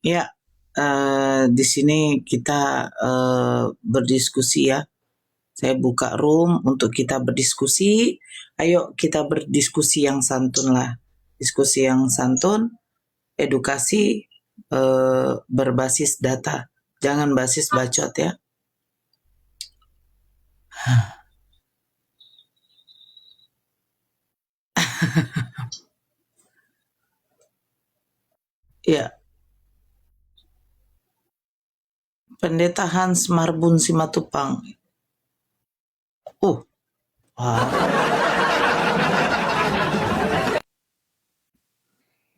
Ya, di sini kita berdiskusi ya. Saya buka room untuk kita berdiskusi. Ayo kita berdiskusi yang santun lah. Diskusi yang santun, edukasi berbasis data. Jangan basis bacot ya. Ya, Pendeta Hans Marbun Simatupang. Wah,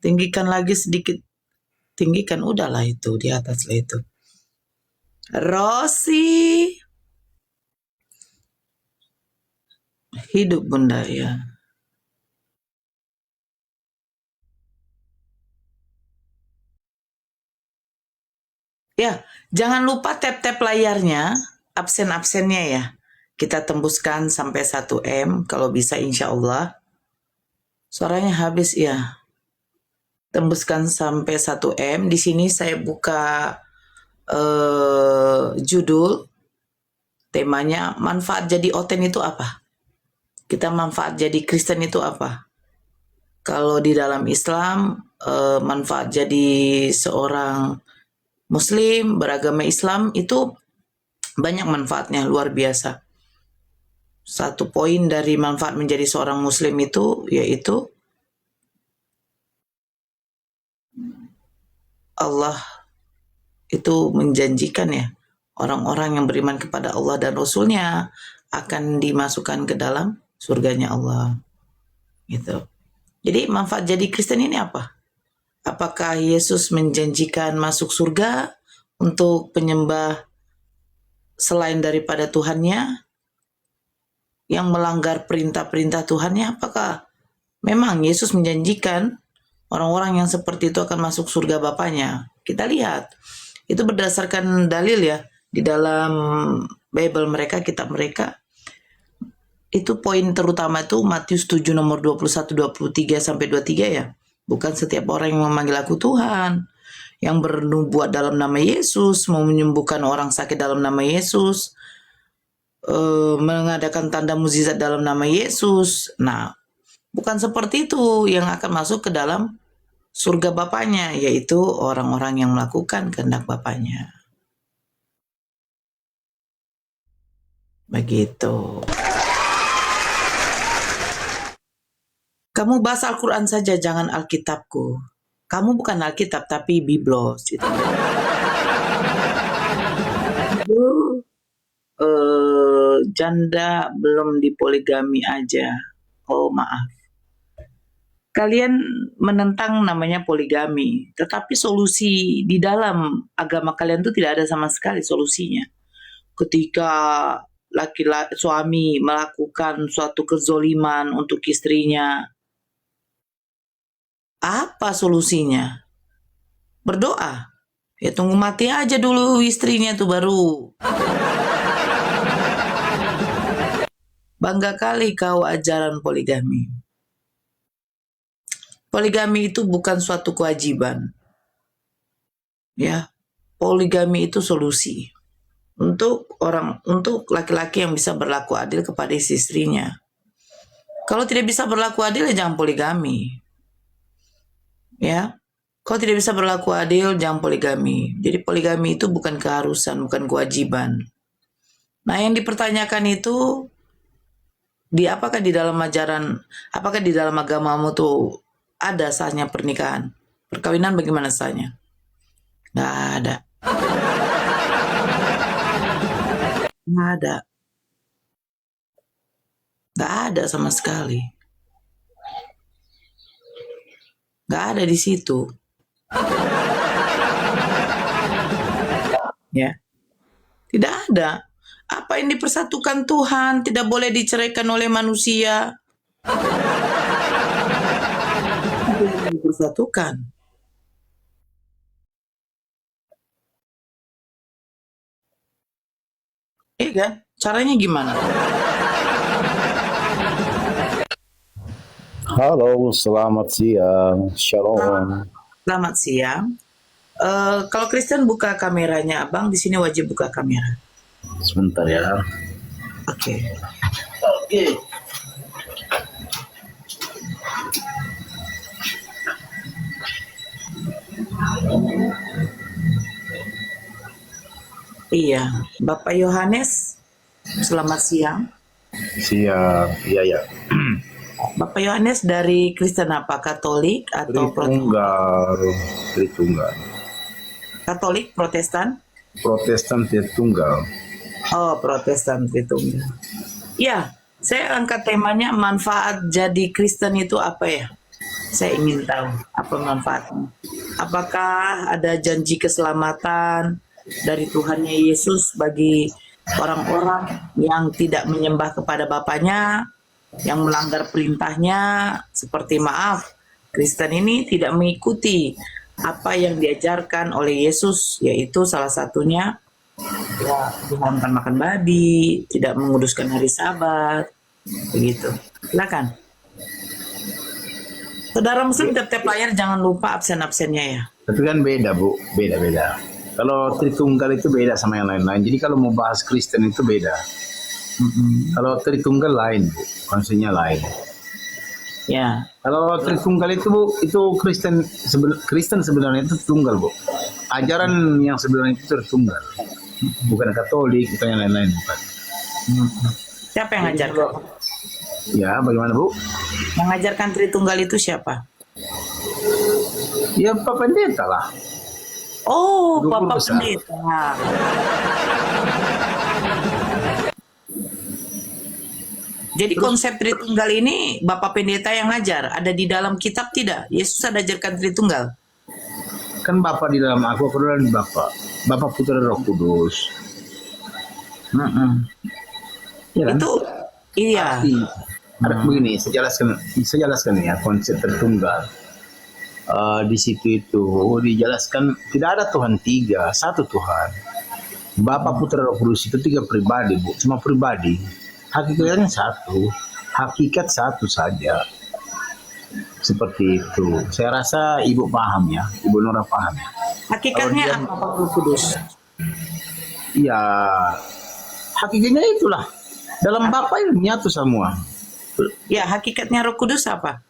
tinggikan lagi sedikit. Tinggikan, udahlah itu, di atas lah itu. Rosi, hidup bunda ya. Ya, jangan lupa tap-tap layarnya, absen-absennya ya. Kita tembuskan sampai 1 M, kalau bisa insya Allah. Suaranya habis ya. Tembuskan sampai 1 M. Di sini saya buka judul, temanya manfaat jadi oten itu apa? Kita manfaat jadi Kristen itu apa? Kalau di dalam Islam, manfaat jadi seorang Muslim, beragama Islam itu banyak manfaatnya, luar biasa. Satu poin dari manfaat menjadi seorang Muslim itu yaitu Allah itu menjanjikan ya, orang-orang yang beriman kepada Allah dan Rasulnya akan dimasukkan ke dalam surganya Allah. Gitu. Jadi manfaat jadi Kristen ini apa? Apakah Yesus menjanjikan masuk surga untuk penyembah selain daripada Tuhannya yang melanggar perintah-perintah Tuhannya? Apakah memang Yesus menjanjikan orang-orang yang seperti itu akan masuk surga Bapaknya? Kita lihat. Itu berdasarkan dalil ya. Di dalam Bible mereka, kitab mereka. Itu poin terutama itu Matius 7 nomor 21, 23 sampai 23 ya. Bukan setiap orang yang memanggil aku Tuhan, yang bernubuat dalam nama Yesus, mau menyembuhkan orang sakit dalam nama Yesus, mengadakan tanda mukjizat dalam nama Yesus. Nah, bukan seperti itu yang akan masuk ke dalam surga Bapaknya, yaitu orang-orang yang melakukan kehendak Bapaknya. Begitu. Kamu bahas Al-Quran saja, jangan Alkitabku. Kamu bukan Alkitab, tapi Biblos. Gitu. Janda belum dipoligami aja. Oh maaf. Kalian menentang namanya poligami, tetapi solusi di dalam agama kalian itu tidak ada sama sekali solusinya. Ketika laki-laki suami melakukan suatu kezoliman untuk istrinya, apa solusinya? Berdoa. Ya tunggu mati aja dulu istrinya tuh baru. Bangga kali kau ajaran poligami. Poligami itu bukan suatu kewajiban. Ya, poligami itu solusi untuk laki-laki yang bisa berlaku adil kepada istrinya. Kalau tidak bisa berlaku adil, ya jangan poligami. Ya, kalau tidak bisa berlaku adil, jangan poligami. Jadi poligami itu bukan keharusan, bukan kewajiban. Nah, yang dipertanyakan itu apakah di dalam ajaran, apakah di dalam agamamu tuh ada sahnya pernikahan? Perkawinan bagaimana sahnya? Nggak ada. Nggak ada. Nggak ada sama sekali. Nggak ada di situ. Ya, tidak ada. Apa yang dipersatukan Tuhan tidak boleh diceraikan oleh manusia. Dipersatukan. Iya kan? Caranya gimana? Halo, selamat siang. Shalom. Selamat siang. Kalau Kristen buka kameranya, Abang di sini wajib buka kamera. Sebentar ya. Oke. Oke. Iya, Bapak Yohanes, selamat siang. Siap. Iya ya. Bapak Yohanes dari Kristen apa? Katolik atau Tritunggal. Tritunggal. Katolik, Protestan? Protestan Tritunggal. Oh, Protestan Tritunggal. Ya, saya angkat temanya manfaat jadi Kristen itu apa ya? Saya ingin tahu apa manfaatnya. Apakah ada janji keselamatan dari Tuhannya Yesus bagi orang-orang yang tidak menyembah kepada Bapaknya, yang melanggar perintahnya, seperti maaf, Kristen ini tidak mengikuti apa yang diajarkan oleh Yesus, yaitu salah satunya ya diharamkan makan babi, tidak menguduskan hari Sabat, begitu. Silakan. Saudara Muslim tiap-tiap layar jangan lupa absen-absennya ya. Tapi kan beda Bu, beda-beda. Kalau Tritunggal itu beda sama yang lain-lain. Jadi kalau mau bahas Kristen itu beda. Kalau Tritunggal lain Bu, konsepnya lain. Ya. Kalau Tritunggal itu Bu, itu Kristen sebenarnya itu tunggal Bu. Ajaran yang sebenarnya itu Tritunggal. Bukan Katolik, bukan yang lain-lain bukan. Siapa yang ngajarkan? Ya, bagaimana Bu? Yang ngajarkan Tritunggal itu siapa? Ya Pak Pendeta lah. Oh, Guru Bapak besar. Pendeta. Jadi konsep Tritunggal ini Bapak Pendeta yang ngajar. Ada di dalam kitab tidak? Yesus ada ajarkan Tritunggal. Kan Bapak di dalam aku di dalam Bapak. Bapak Putra Roh Kudus. Ya kan? Itu iya. Arti, ada begini, saya jelaskan ya konsep Tritunggal. Di situ itu dijelaskan tidak ada Tuhan tiga, satu Tuhan. Bapa Putra Roh Kudus itu tiga pribadi Bu, cuma pribadi. Hakikatnya satu, hakikat satu saja. Seperti itu. Saya rasa Ibu paham ya, Ibu Nora paham ya. Hakikatnya apa Bapak Roh Kudus? Ya, hakikatnya itulah. Dalam Bapa itu nyatu semua. Ya, hakikatnya Roh Kudus apa?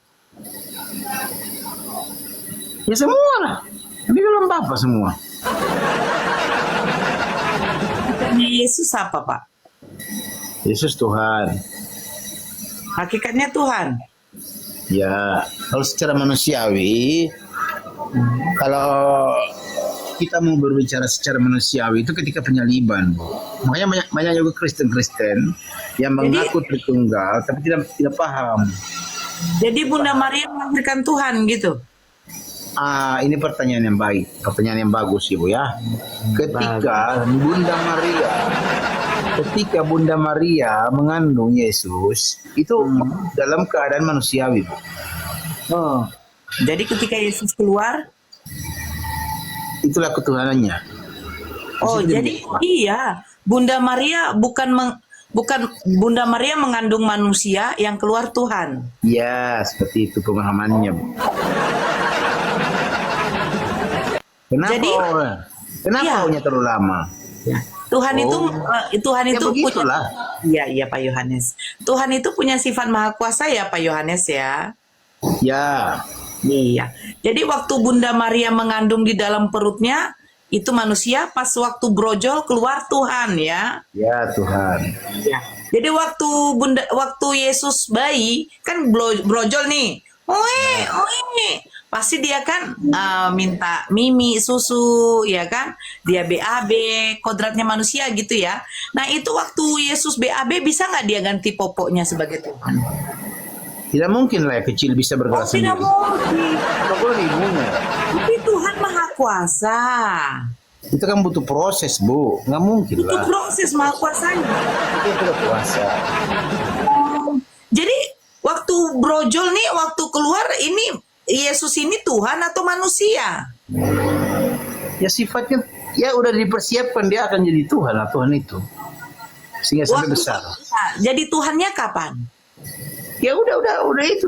Ya semua lah. Di dalam Bapa semua. Hakikatnya Yesus apa, Pak? Yesus Tuhan. Hakikatnya Tuhan. Ya, kalau secara manusiawi, kalau kita mau berbicara secara manusiawi itu ketika penyaliban, Bu. Makanya banyak juga Kristen-Kristen yang mengaku Tritunggal tapi tidak paham. Jadi Bunda Maria melahirkan Tuhan gitu. Ini pertanyaan yang baik, pertanyaan yang bagus Ibu ya. Ketika Bunda Maria mengandung Yesus itu dalam keadaan manusiawi, Bu. Oh. Jadi ketika Yesus keluar, Itulah ketuhanannya. oh jadi iya, Bunda Maria bukan Bunda Maria mengandung manusia yang keluar Tuhan. Ya, seperti itu pemahamannya, Bu. Kenapa iya. maunya terlalu lama? Ya. Tuhan itu begitulah. Iya Pak Yohanes. Tuhan itu punya sifat maha kuasa ya Pak Yohanes ya. Ya. Iya. Jadi waktu Bunda Maria mengandung di dalam perutnya itu manusia, pas waktu brojol keluar Tuhan ya. Ya Tuhan. Ya. Jadi waktu Yesus bayi kan brojol nih. Oe. Pasti dia kan minta mimi, susu, ya kan? Dia BAB, kodratnya manusia gitu ya. Nah itu waktu Yesus BAB bisa nggak dia ganti popoknya sebagai Tuhan? Tidak mungkin lah kecil bisa bergerak sendiri. Tidak mungkin. Tidak boleh ibunya. Tapi Tuhan maha kuasa. Itu kan butuh proses, Bu. Nggak mungkin Butuh lah. proses maha kuasanya. Itu tidak kuasa. Jadi waktu brojol nih, waktu keluar ini Yesus ini Tuhan atau manusia? Ya sifatnya, ya udah dipersiapkan dia akan jadi Tuhan lah, Tuhan itu. Sehingga sampai besar. Jadi Tuhannya kapan? Ya udah itu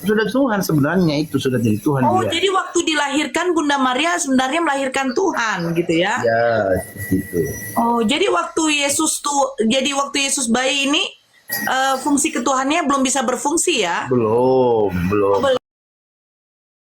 sudah Tuhan sebenarnya, itu sudah jadi Tuhan Oh, dia. jadi waktu dilahirkan Bunda Maria sebenarnya melahirkan Tuhan gitu ya? Ya seperti itu. Oh, jadi waktu Yesus bayi ini fungsi ketuhanannya belum bisa berfungsi ya? Belum.